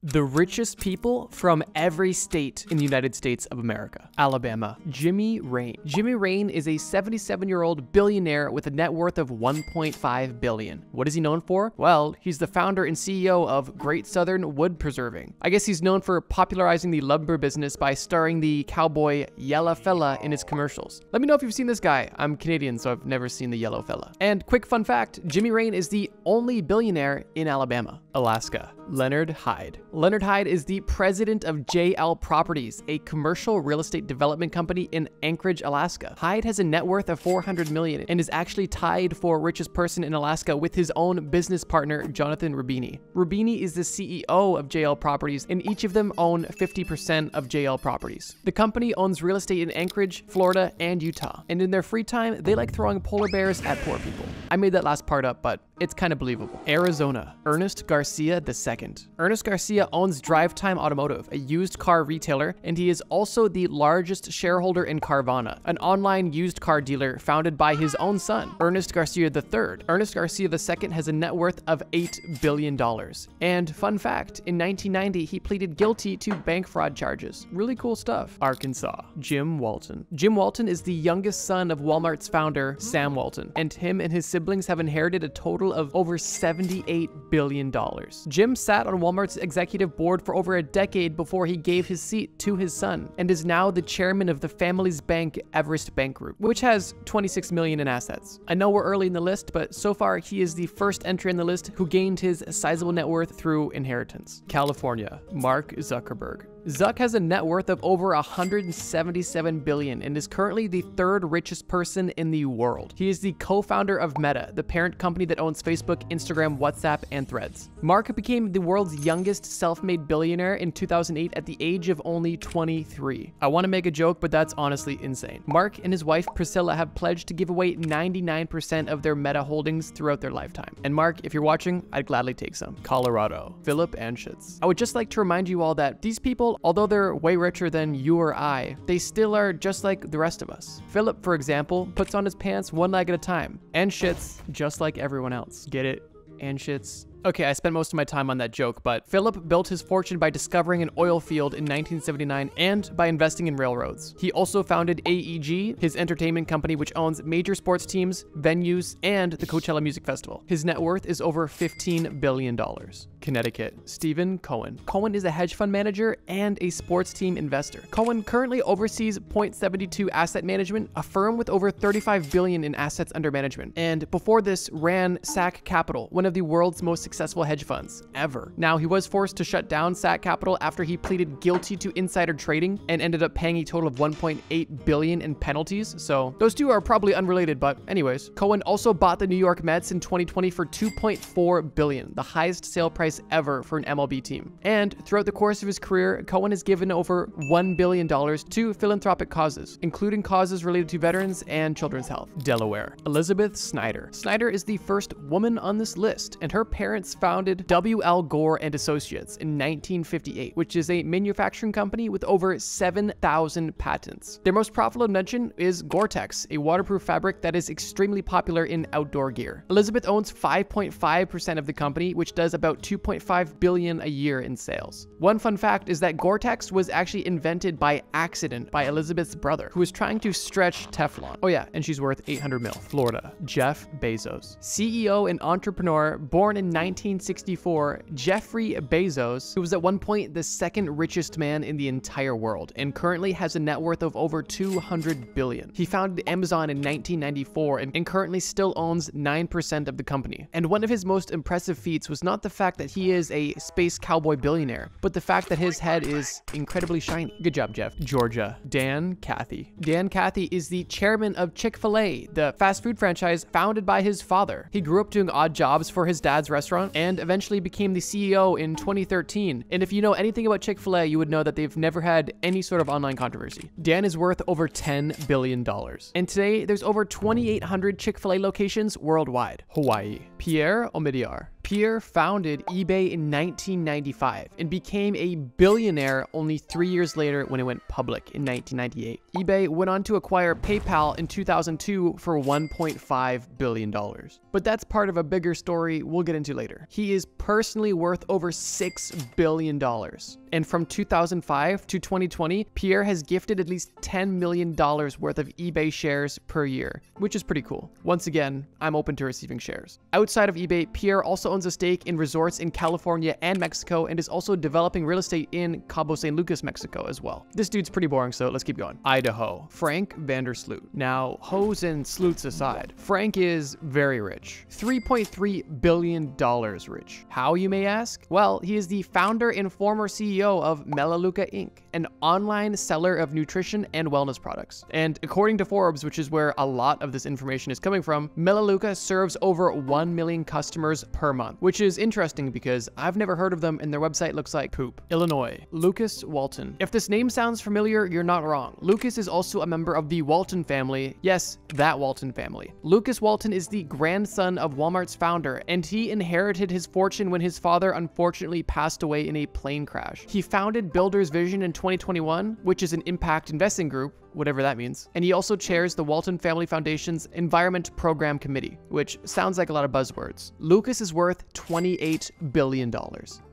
The richest people from every state in the United States of America. Alabama. Jimmy Rane. Jimmy Rane is a 77-year-old billionaire with a net worth of $1.5 billion. What is he known for? Well, he's the founder and CEO of Great Southern Wood Preserving. I guess he's known for popularizing the lumber business by starring the cowboy Yellow Fella in his commercials. Let me know if you've seen this guy. I'm Canadian, so I've never seen the Yellow Fella. And quick fun fact, Jimmy Rane is the only billionaire in Alabama. Alaska. Leonard Hyde. Leonard Hyde is the president of JL Properties, a commercial real estate development company in Anchorage, Alaska. Hyde has a net worth of $400 million and is actually tied for richest person in Alaska with his own business partner, Jonathan Rubini. Rubini is the CEO of JL Properties, and each of them own 50% of JL Properties. The company owns real estate in Anchorage, Florida, and Utah. And in their free time, they like throwing polar bears at poor people. I made that last part up, but it's kind of believable. Arizona. Ernest Garcia II. Ernest Garcia owns Drive Time Automotive, a used car retailer, and he is also the largest shareholder in Carvana, an online used car dealer founded by his own son, Ernest Garcia III. Ernest Garcia II has a net worth of $8 billion. And fun fact, in 1990, he pleaded guilty to bank fraud charges. Really cool stuff. Arkansas. Jim Walton. Jim Walton is the youngest son of Walmart's founder, Sam Walton, and him and his siblings have inherited a total of over $78 billion. Jim sat on Walmart's executive board for over a decade before he gave his seat to his son, and is now the chairman of the family's bank, Everest Bank Group, which has $26 million in assets. I know we're early in the list, but so far he is the first entry in the list who gained his sizable net worth through inheritance. California. Mark Zuckerberg. Zuck has a net worth of over $177 billion and is currently the third richest person in the world. He is the co-founder of Meta, the parent company that owns Facebook, Instagram, WhatsApp, and Threads. Mark became the world's youngest self-made billionaire in 2008 at the age of only 23. I want to make a joke, but that's honestly insane. Mark and his wife Priscilla have pledged to give away 99% of their Meta holdings throughout their lifetime. And Mark, if you're watching, I'd gladly take some. Colorado. Philip Anschutz. I would just like to remind you all that these people, although they're way richer than you or I, they still are just like the rest of us. Philip, for example, puts on his pants one leg at a time, and shits just like everyone else. Get it? And shits. Okay, I spent most of my time on that joke, but Philip built his fortune by discovering an oil field in 1979 and by investing in railroads. He also founded AEG, his entertainment company which owns major sports teams, venues, and the Coachella Music Festival. His net worth is over $15 billion. Connecticut. Stephen Cohen. Cohen is a hedge fund manager and a sports team investor. Cohen currently oversees Point72 Asset Management, a firm with over $35 billion in assets under management. And before this, ran SAC Capital, one of the world's most successful hedge funds ever. Now, he was forced to shut down SAC Capital after he pleaded guilty to insider trading and ended up paying a total of $1.8 billion in penalties. So those two are probably unrelated, but anyways. Cohen also bought the New York Mets in 2020 for $2.4 billion, the highest sale price ever for an MLB team. And throughout the course of his career, Cohen has given over $1 billion to philanthropic causes, including causes related to veterans and children's health. Delaware. Elizabeth Snyder. Snyder is the first woman on this list, and her parents founded W.L. Gore and Associates in 1958, which is a manufacturing company with over 7,000 patents. Their most profitable invention is Gore-Tex, a waterproof fabric that is extremely popular in outdoor gear. Elizabeth owns 5.5% of the company, which does about $2.5 billion a year in sales. One fun fact is that Gore-Tex was actually invented by accident by Elizabeth's brother, who was trying to stretch Teflon. Oh yeah, and she's worth 800 mil. Florida. Jeff Bezos. CEO and entrepreneur, born in 1964, Jeffrey Bezos, who was at one point the second richest man in the entire world and currently has a net worth of over $200 billion. He founded Amazon in 1994 and currently still owns 9% of the company. And one of his most impressive feats was not the fact that he is a space cowboy billionaire, but the fact that his head is incredibly shiny. Good job, Jeff. Georgia. Dan Cathy. Dan Cathy is the chairman of Chick-fil-A, the fast food franchise founded by his father. He grew up doing odd jobs for his dad's restaurant and eventually became the CEO in 2013. And if you know anything about Chick-fil-A, you would know that they've never had any sort of online controversy. Dan is worth over $10 billion. And today, there's over 2,800 Chick-fil-A locations worldwide. Hawaii. Pierre Omidyar. Pierre founded eBay in 1995 and became a billionaire only 3 years later when it went public in 1998. eBay went on to acquire PayPal in 2002 for $1.5 billion. But that's part of a bigger story we'll get into later. He is personally worth over $6 billion. And from 2005 to 2020, Pierre has gifted at least $10 million worth of eBay shares per year, which is pretty cool. Once again, I'm open to receiving shares. Outside of eBay, Pierre also owns a stake in resorts in California and Mexico and is also developing real estate in Cabo San Lucas, Mexico as well. This dude's pretty boring, so let's keep going. Idaho. Frank VanderSloot. Now, hoes and sleuths aside, Frank is very rich. $3.3 billion rich. How, you may ask? Well, he is the founder and former CEO of Melaleuca Inc., an online seller of nutrition and wellness products. And according to Forbes, which is where a lot of this information is coming from, Melaleuca serves over 1 million customers per month, which is interesting because I've never heard of them and their website looks like poop. Illinois. Lukas Walton. If this name sounds familiar, you're not wrong. Lukas is also a member of the Walton family. Yes, that Walton family. Lukas Walton is the grandson of Walmart's founder, and he inherited his fortune when his father unfortunately passed away in a plane crash. He founded Builders Vision in 2021, which is an impact investing group, whatever that means. And he also chairs the Walton Family Foundation's Environment Program Committee, which sounds like a lot of buzzwords. Lukas is worth $28 billion.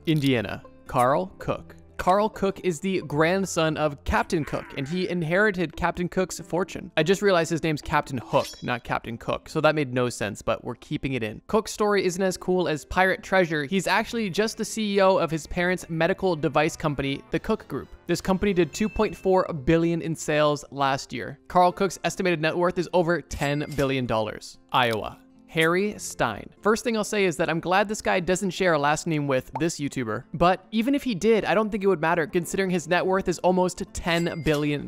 Indiana. Carl Cook. Carl Cook is the grandson of Captain Cook, and he inherited Captain Cook's fortune. I just realized his name's Captain Hook, not Captain Cook, so that made no sense, but we're keeping it in. Cook's story isn't as cool as Pirate Treasure. He's actually just the CEO of his parents' medical device company, the Cook Group. This company did $2.4 billion in sales last year. Carl Cook's estimated net worth is over $10 billion. Iowa. Harry Stine. First thing I'll say is that I'm glad this guy doesn't share a last name with this YouTuber, but even if he did, I don't think it would matter considering his net worth is almost $10 billion.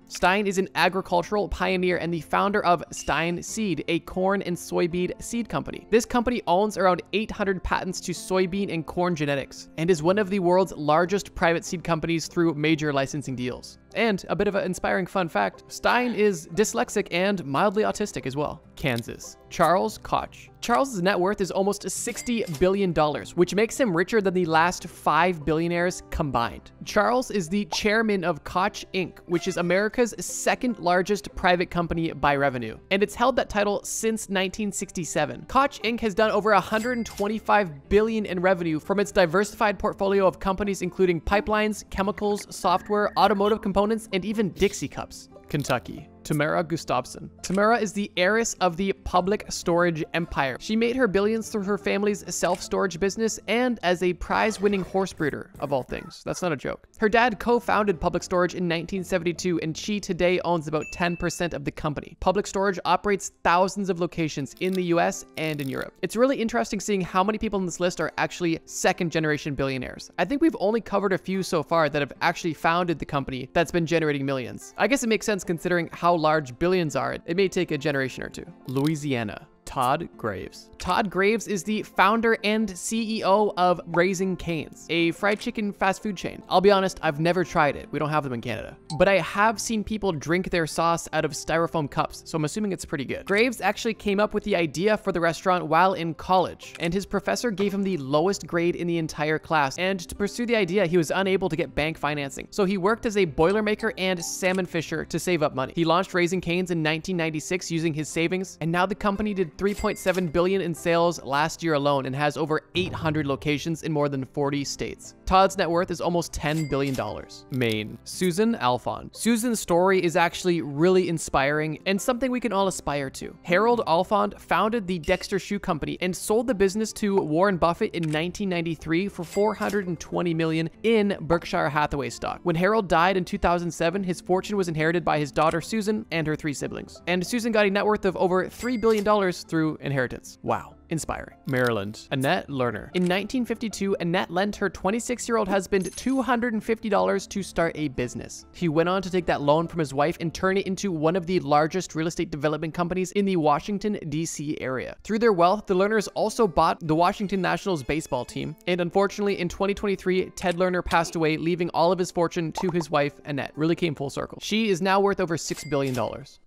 Stine is an agricultural pioneer and the founder of Stine Seed, a corn and soybean seed company. This company owns around 800 patents to soybean and corn genetics and is one of the world's largest private seed companies through major licensing deals. And a bit of an inspiring fun fact, Stine is dyslexic and mildly autistic as well. Kansas. Charles Koch. Charles's net worth is almost $60 billion, which makes him richer than the last 5 billionaires combined. Charles is the chairman of Koch Inc., which is America's second largest private company by revenue, and it's held that title since 1967. Koch Inc. has done over $125 billion in revenue from its diversified portfolio of companies including pipelines, chemicals, software, automotive components, and even Dixie cups. Kentucky. Tamara Gustavson. Tamara is the heiress of the public storage empire. She made her billions through her family's self-storage business and as a prize-winning horse breeder, of all things. That's not a joke. Her dad co-founded Public Storage in 1972, and she today owns about 10% of the company. Public Storage operates thousands of locations in the US and in Europe. It's really interesting seeing how many people on this list are actually second-generation billionaires. I think we've only covered a few so far that have actually founded the company that's been generating millions. I guess it makes sense considering how large billions are. It may take a generation or two. Louisiana. Todd Graves. Todd Graves is the founder and CEO of Raising Cane's, a fried chicken fast food chain. I'll be honest, I've never tried it. We don't have them in Canada. But I have seen people drink their sauce out of styrofoam cups, so I'm assuming it's pretty good. Graves actually came up with the idea for the restaurant while in college, and his professor gave him the lowest grade in the entire class, and to pursue the idea, he was unable to get bank financing. So he worked as a boilermaker and salmon fisher to save up money. He launched Raising Cane's in 1996 using his savings, and now the company did $3.7 billion in sales last year alone and has over 800 locations in more than 40 states. Todd's net worth is almost $10 billion. Maine. Susan Alfond. Susan's story is actually really inspiring and something we can all aspire to. Harold Alfond founded the Dexter Shoe Company and sold the business to Warren Buffett in 1993 for $420 million in Berkshire Hathaway stock. When Harold died in 2007, his fortune was inherited by his daughter Susan and her 3 siblings. And Susan got a net worth of over $3 billion through inheritance. Wow. Inspiring. Maryland. Annette Lerner. In 1952, Annette lent her 26-year-old husband $250 to start a business. He went on to take that loan from his wife and turn it into one of the largest real estate development companies in the Washington, D.C. area. Through their wealth, the Lerners also bought the Washington Nationals baseball team, and unfortunately, in 2023, Ted Lerner passed away, leaving all of his fortune to his wife, Annette. Really came full circle. She is now worth over $6 billion.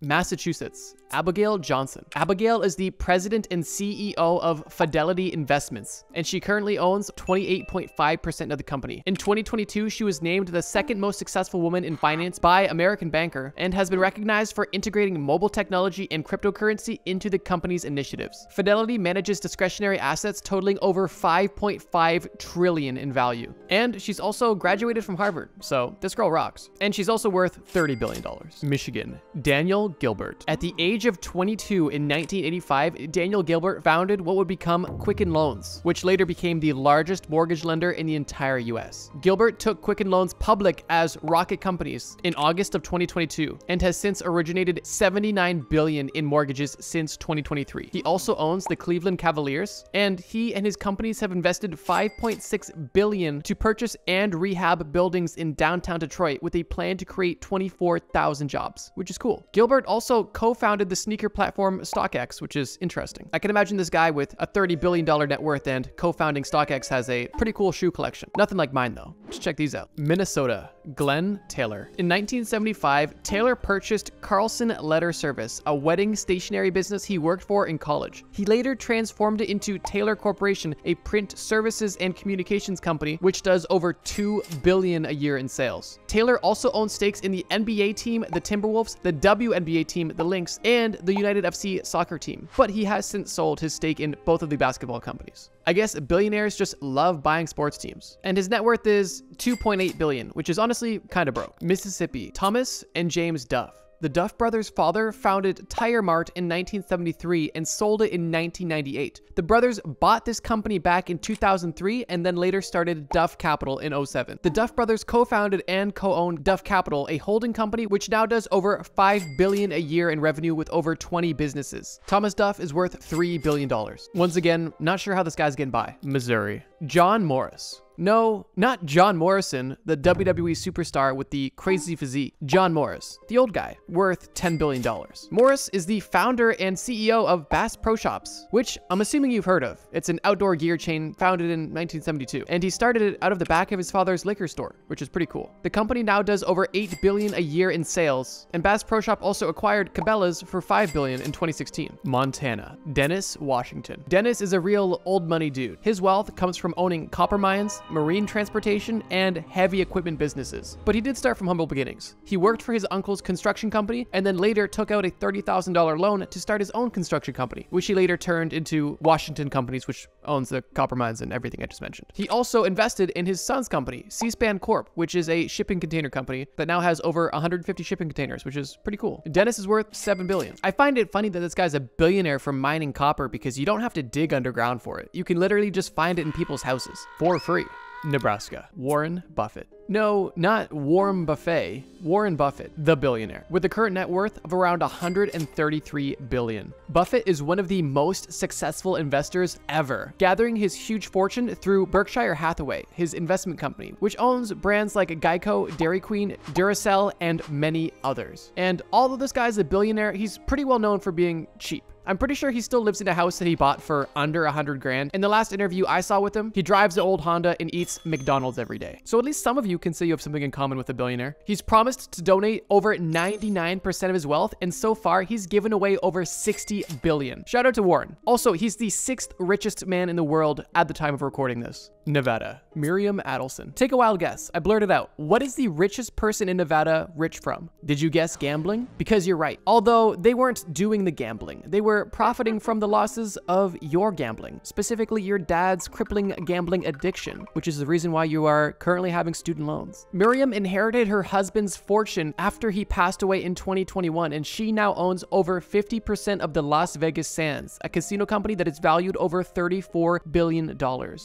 Massachusetts. Abigail Johnson. Abigail is the president and CEO CEO of Fidelity Investments, and she currently owns 28.5% of the company. In 2022, she was named the second most successful woman in finance by American Banker and has been recognized for integrating mobile technology and cryptocurrency into the company's initiatives. Fidelity manages discretionary assets totaling over $5.5 trillion in value. And she's also graduated from Harvard, so this girl rocks. And she's also worth $30 billion. Michigan, Daniel Gilbert. At the age of 22 in 1985, Daniel Gilbert founded what would become Quicken Loans, which later became the largest mortgage lender in the entire US. Gilbert took Quicken Loans public as Rocket Companies in August of 2022 and has since originated $79 billion in mortgages since 2023. He also owns the Cleveland Cavaliers, and he and his companies have invested $5.6 billion to purchase and rehab buildings in downtown Detroit with a plan to create 24,000 jobs, which is cool. Gilbert also co-founded the sneaker platform StockX, which is interesting. I can imagine this guy with a $30 billion net worth and co-founding StockX has a pretty cool shoe collection. Nothing like mine though. Just check these out. Minnesota, Glenn Taylor. In 1975, Taylor purchased Carlson Letter Service, a wedding stationery business he worked for in college. He later transformed it into Taylor Corporation, a print services and communications company, which does over $2 billion a year in sales. Taylor also owns stakes in the NBA team, the Timberwolves, the WNBA team, the Lynx, and the United FC soccer team. But he has since sold his stake in both of the basketball companies. I guess billionaires just love buying sports teams. And his net worth is $2.8 billion, which is honestly kind of broke. Mississippi, Thomas and James Duff. The Duff brothers' father founded Tire Mart in 1973 and sold it in 1998. The brothers bought this company back in 2003 and then later started Duff Capital in 2007. The Duff brothers co-founded and co-owned Duff Capital, a holding company which now does over $5 billion a year in revenue with over 20 businesses. Thomas Duff is worth $3 billion. Once again, not sure how this guy's getting by. Missouri. John Morris. No, not John Morrison, the WWE superstar with the crazy physique. John Morris, the old guy, worth $10 billion. Morris is the founder and CEO of Bass Pro Shops, which I'm assuming you've heard of. It's an outdoor gear chain founded in 1972, and he started it out of the back of his father's liquor store, which is pretty cool. The company now does over $8 billion a year in sales, and Bass Pro Shop also acquired Cabela's for $5 billion in 2016. Montana, Dennis Washington. Dennis is a real old money dude. His wealth comes from owning copper mines, marine transportation, and heavy equipment businesses. But he did start from humble beginnings. He worked for his uncle's construction company and then later took out a $30,000 loan to start his own construction company, which he later turned into Washington Companies, which owns the copper mines and everything I just mentioned. He also invested in his son's company, C-Span Corp, which is a shipping container company that now has over 150 shipping containers, which is pretty cool. Dennis is worth $7 billion. I find it funny that this guy's a billionaire from mining copper because you don't have to dig underground for it. You can literally just find it in people's houses for free. Nebraska, Warren Buffett. No, not Warren Buffet, Warren Buffett, the billionaire, with a current net worth of around $133 billion. Buffett is one of the most successful investors ever, gathering his huge fortune through Berkshire Hathaway, his investment company, which owns brands like Geico, Dairy Queen, Duracell, and many others. And although this guy's a billionaire, he's pretty well known for being cheap. I'm pretty sure he still lives in a house that he bought for under 100 grand. In the last interview I saw with him, he drives an old Honda and eats McDonald's every day. So at least some of you can say you have something in common with a billionaire. He's promised to donate over 99% of his wealth, and so far he's given away over 60 billion. Shout out to Warren. Also, he's the 6th richest man in the world at the time of recording this. Nevada, Miriam Adelson. Take a wild guess. I blurted out. What is the richest person in Nevada rich from? Did you guess gambling? Because you're right. Although they weren't doing the gambling, they were profiting from the losses of your gambling, specifically your dad's crippling gambling addiction, which is the reason why you are currently having student loans. Miriam inherited her husband's fortune after he passed away in 2021, and she now owns over 50% of the Las Vegas Sands, a casino company that is valued over $34 billion.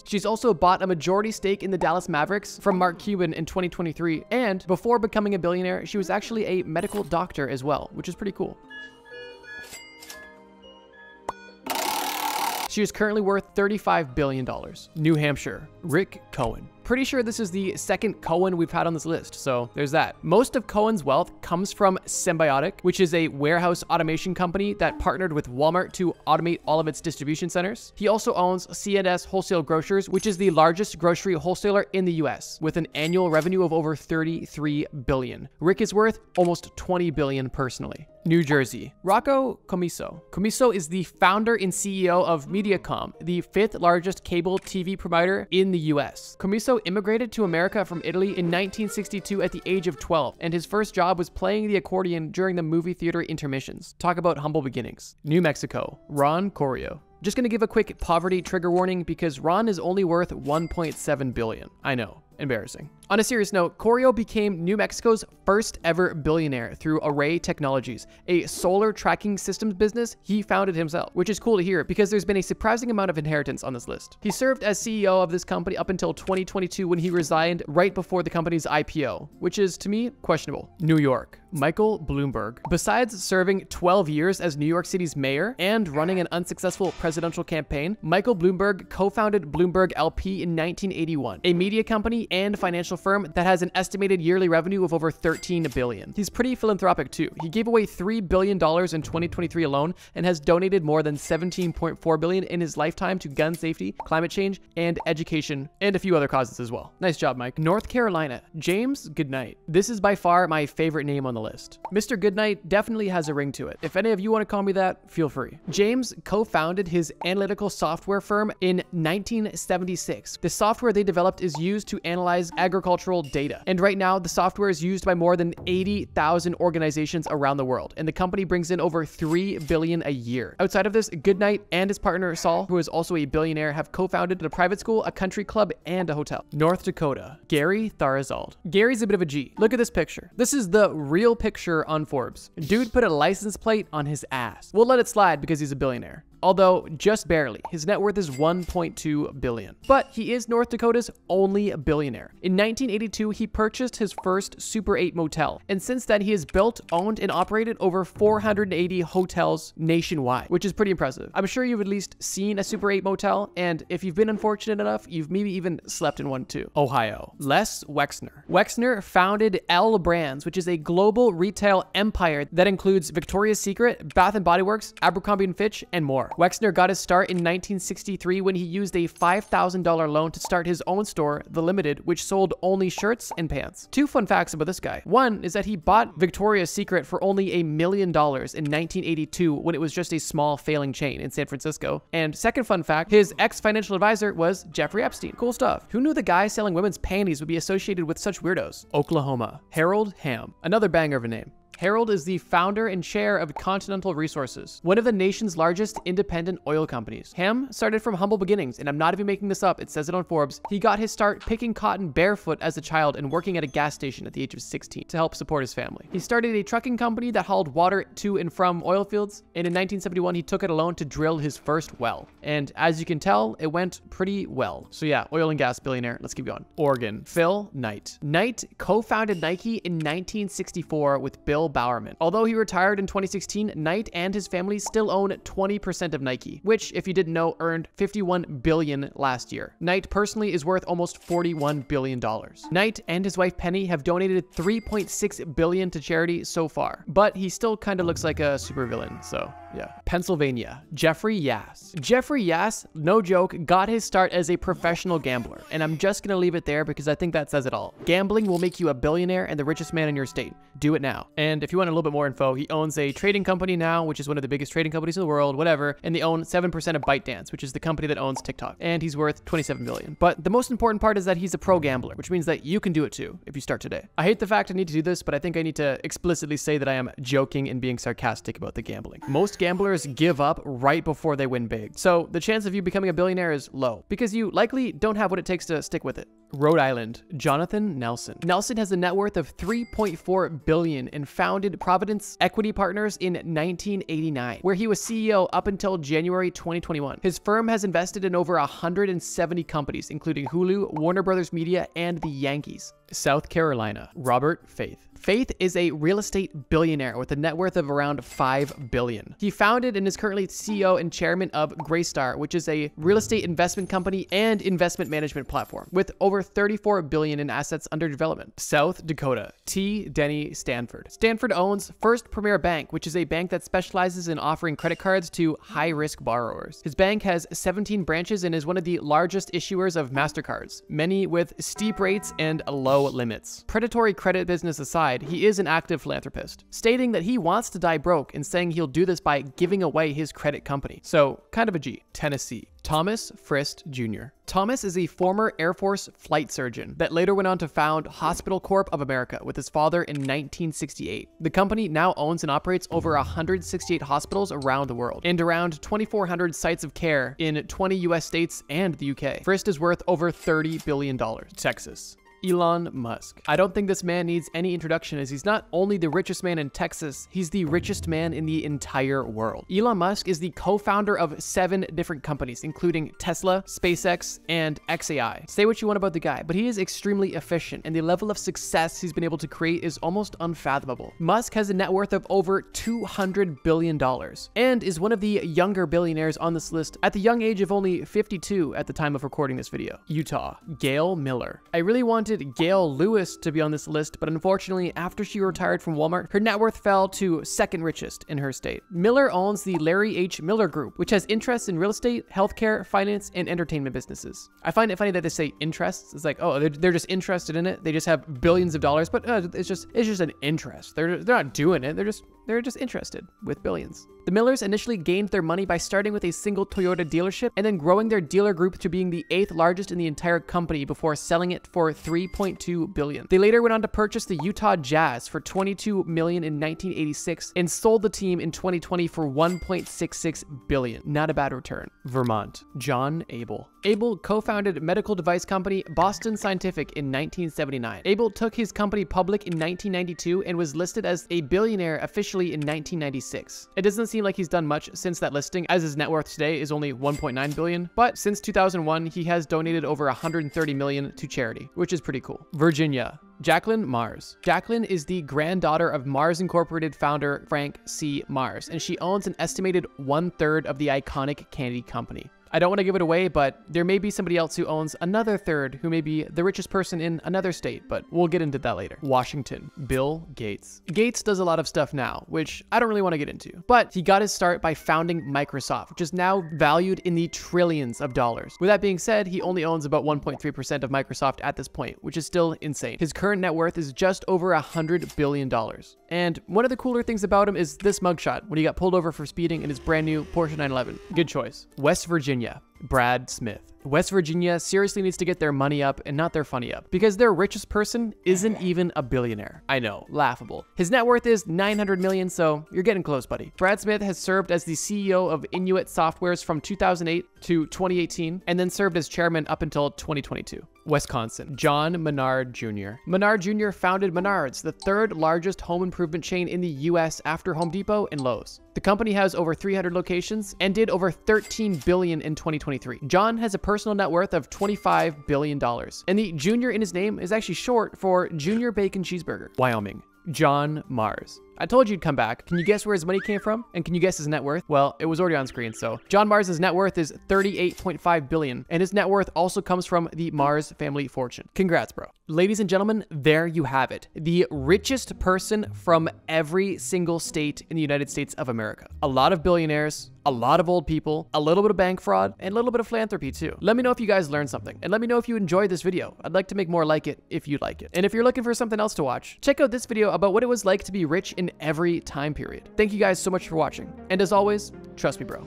She's also bought a majority stake in the Dallas Mavericks from Mark Cuban in 2023, and before becoming a billionaire, she was actually a medical doctor as well, which is pretty cool. She is currently worth $35 billion. New Hampshire, Rick Cohen. pretty sure this is the second Cohen we've had on this list, so there's that. Most of Cohen's wealth comes from Symbiotic, which is a warehouse automation company that partnered with Walmart to automate all of its distribution centers. He also owns C&S Wholesale Grocers, which is the largest grocery wholesaler in the US, with an annual revenue of over $33 billion. Rick is worth almost $20 billion personally. New Jersey. Rocco Commisso. Commisso is the founder and CEO of Mediacom, the 5th largest cable TV provider in the US. Commisso immigrated to America from Italy in 1962 at the age of 12, and his first job was playing the accordion during the movie theater intermissions. Talk about humble beginnings. New Mexico. Ron Corio. Just gonna give a quick poverty trigger warning because Ron is only worth $1.7 billion. I know, embarrassing. On a serious note, Corio became New Mexico's first ever billionaire through Array Technologies, a solar tracking systems business he founded himself, which is cool to hear because there's been a surprising amount of inheritance on this list. He served as CEO of this company up until 2022 when he resigned right before the company's IPO, which is, to me, questionable. New York. Michael Bloomberg. Besides serving 12 years as New York City's mayor and running an unsuccessful presidential campaign, Michael Bloomberg co-founded Bloomberg LP in 1981, a media company and financial firm that has an estimated yearly revenue of over $13 billion. He's pretty philanthropic too. He gave away $3 billion in 2023 alone and has donated more than $17.4 billion in his lifetime to gun safety, climate change, and education, and a few other causes as well. Nice job, Mike. North Carolina. James Goodnight. This is by far my favorite name on the list. Mr. Goodnight definitely has a ring to it. If any of you want to call me that, feel free. James co-founded his analytical software firm in 1976. The software they developed is used to analyze agricultural data. And right now, the software is used by more than 80,000 organizations around the world, and the company brings in over $3 billion a year. Outside of this, Goodnight and his partner Saul, who is also a billionaire, have co-founded a private school, a country club, and a hotel. North Dakota. Gary Tharzald. Gary's a bit of a G. Look at this picture. This is the real picture on Forbes. Dude put a license plate on his ass. We'll let it slide because he's a billionaire. Although just barely. His net worth is $1.2 billion. But he is North Dakota's only billionaire. In 1982, he purchased his first Super 8 motel, and since then he has built, owned, and operated over 480 hotels nationwide, which is pretty impressive. I'm sure you've at least seen a Super 8 motel, and if you've been unfortunate enough, you've maybe even slept in one too. Ohio. Les Wexner. Wexner founded L Brands, which is a global retail empire that includes Victoria's Secret, Bath & Body Works, Abercrombie & Fitch, and more. Wexner got his start in 1963 when he used a $5,000 loan to start his own store, The Limited, which sold only shirts and pants. Two fun facts about this guy. One is that he bought Victoria's Secret for only $1 million in 1982 when it was just a small failing chain in San Francisco. And second fun fact, his ex-financial advisor was Jeffrey Epstein. Cool stuff. Who knew the guy selling women's panties would be associated with such weirdos? Oklahoma. Harold Hamm. Another banger of a name. Harold is the founder and chair of Continental Resources, one of the nation's largest independent oil companies. Ham started from humble beginnings, and I'm not even making this up, it says it on Forbes. He got his start picking cotton barefoot as a child and working at a gas station at the age of 16 to help support his family. He started a trucking company that hauled water to and from oil fields, and in 1971, he took it alone to drill his first well. And as you can tell, it went pretty well. So yeah, oil and gas billionaire. Let's keep going. Oregon. Phil Knight. Knight co-founded Nike in 1964 with Bill Bowerman. Although he retired in 2016, Knight and his family still own 20% of Nike, which, if you didn't know, earned $51 billion last year. Knight personally is worth almost $41 billion. Knight and his wife Penny have donated $3.6 billion to charity so far, but he still kind of looks like a supervillain, so yeah. Pennsylvania. Jeffrey Yass. Jeffrey Yass, no joke, got his start as a professional gambler, and I'm just gonna leave it there because I think that says it all. Gambling will make you a billionaire and the richest man in your state. Do it now. And if you want a little bit more info, he owns a trading company now, which is one of the biggest trading companies in the world, whatever, and they own 7% of ByteDance, which is the company that owns TikTok, and he's worth $27 billion. But the most important part is that he's a pro gambler, which means that you can do it too if you start today. I hate the fact I need to do this, but I think I need to explicitly say that I am joking and being sarcastic about the gambling. Most gamblers give up right before they win big, so the chance of you becoming a billionaire is low because you likely don't have what it takes to stick with it. Rhode Island. Jonathan Nelson. Nelson has a net worth of $3.4 billion and founded Providence Equity Partners in 1989, where he was CEO up until January 2021. His firm has invested in over 170 companies, including Hulu, Warner Brothers Media, and the Yankees. South Carolina. Robert Faith. Faith is a real estate billionaire with a net worth of around $5 billion. He founded and is currently CEO and chairman of Greystar, which is a real estate investment company and investment management platform with over $34 billion in assets under development. South Dakota. T. Denny Stanford. Stanford owns First Premier Bank, which is a bank that specializes in offering credit cards to high-risk borrowers. His bank has 17 branches and is one of the largest issuers of MasterCards, many with steep rates and low limits. Predatory credit business aside, he is an active philanthropist, stating that he wants to die broke and saying he'll do this by giving away his credit company. So, kind of a G. Tennessee. Thomas Frist Jr. Thomas is a former Air Force flight surgeon that later went on to found Hospital Corp of America with his father in 1968. The company now owns and operates over 168 hospitals around the world and around 2,400 sites of care in 20 US states and the UK. Frist is worth over $30 billion. Texas. Elon Musk. I don't think this man needs any introduction, as he's not only the richest man in Texas, he's the richest man in the entire world. Elon Musk is the co-founder of 7 different companies, including Tesla, SpaceX, and XAI. Say what you want about the guy, but he is extremely efficient, and the level of success he's been able to create is almost unfathomable. Musk has a net worth of over $200 billion, and is one of the younger billionaires on this list at the young age of only 52 at the time of recording this video. Utah. Gail Miller. I really wanted Gail Lewis to be on this list, but unfortunately, after she retired from Walmart, her net worth fell to second richest in her state. Miller owns the Larry H. Miller Group, which has interests in real estate, healthcare, finance, and entertainment businesses. I find it funny that they say interests. It's like, oh, they're just interested in it. They just have billions of dollars, but it's just an interest. They're not doing it. They're just interested with billions. The Millers initially gained their money by starting with a single Toyota dealership and then growing their dealer group to being the 8th largest in the entire company before selling it for $3.2 billion. They later went on to purchase the Utah Jazz for $22 million in 1986 and sold the team in 2020 for $1.66 billion. Not a bad return. Vermont. John Abel. Abel co-founded medical device company Boston Scientific in 1979. Abel took his company public in 1992 and was listed as a billionaire officially in 1996. It doesn't seem like he's done much since that listing, as his net worth today is only $1.9 billion, but since 2001, he has donated over $130 million to charity, which is pretty cool. Virginia. Jacqueline Mars. Jacqueline is the granddaughter of Mars Incorporated founder Frank C. Mars, and she owns an estimated 1/3 of the iconic candy company. I don't want to give it away, but there may be somebody else who owns another third who may be the richest person in another state, but we'll get into that later. Washington. Bill Gates. Gates does a lot of stuff now, which I don't really want to get into, but he got his start by founding Microsoft, which is now valued in the trillions of dollars. With that being said, he only owns about 1.3% of Microsoft at this point, which is still insane. His current net worth is just over $100 billion. And one of the cooler things about him is this mugshot when he got pulled over for speeding in his brand new Porsche 911. Good choice. West Virginia. Brad Smith. West Virginia seriously needs to get their money up and not their funny up, because their richest person isn't even a billionaire. I know, laughable. His net worth is $900 million, so you're getting close, buddy. Brad Smith has served as the CEO of Inuit Softwares from 2008 to 2018, and then served as chairman up until 2022. Wisconsin. John Menard Jr. Menard Jr. founded Menards, the 3rd largest home improvement chain in the US after Home Depot and Lowe's. The company has over 300 locations and did over $13 billion in 2023. John has a personal net worth of $25 billion, and the junior in his name is actually short for Junior Bacon Cheeseburger. Wyoming. John Mars. I told you he'd come back. Can you guess where his money came from? And can you guess his net worth? Well, it was already on screen, so. John Mars's net worth is $38.5 billion, and his net worth also comes from the Mars family fortune. Congrats, bro. Ladies and gentlemen, there you have it. The richest person from every single state in the United States of America. A lot of billionaires, a lot of old people, a little bit of bank fraud, and a little bit of philanthropy too. Let me know if you guys learned something, and let me know if you enjoyed this video. I'd like to make more like it if you like it. And if you're looking for something else to watch, check out this video about what it was like to be rich in every time period. Thank you guys so much for watching. And as always, trust me, bro.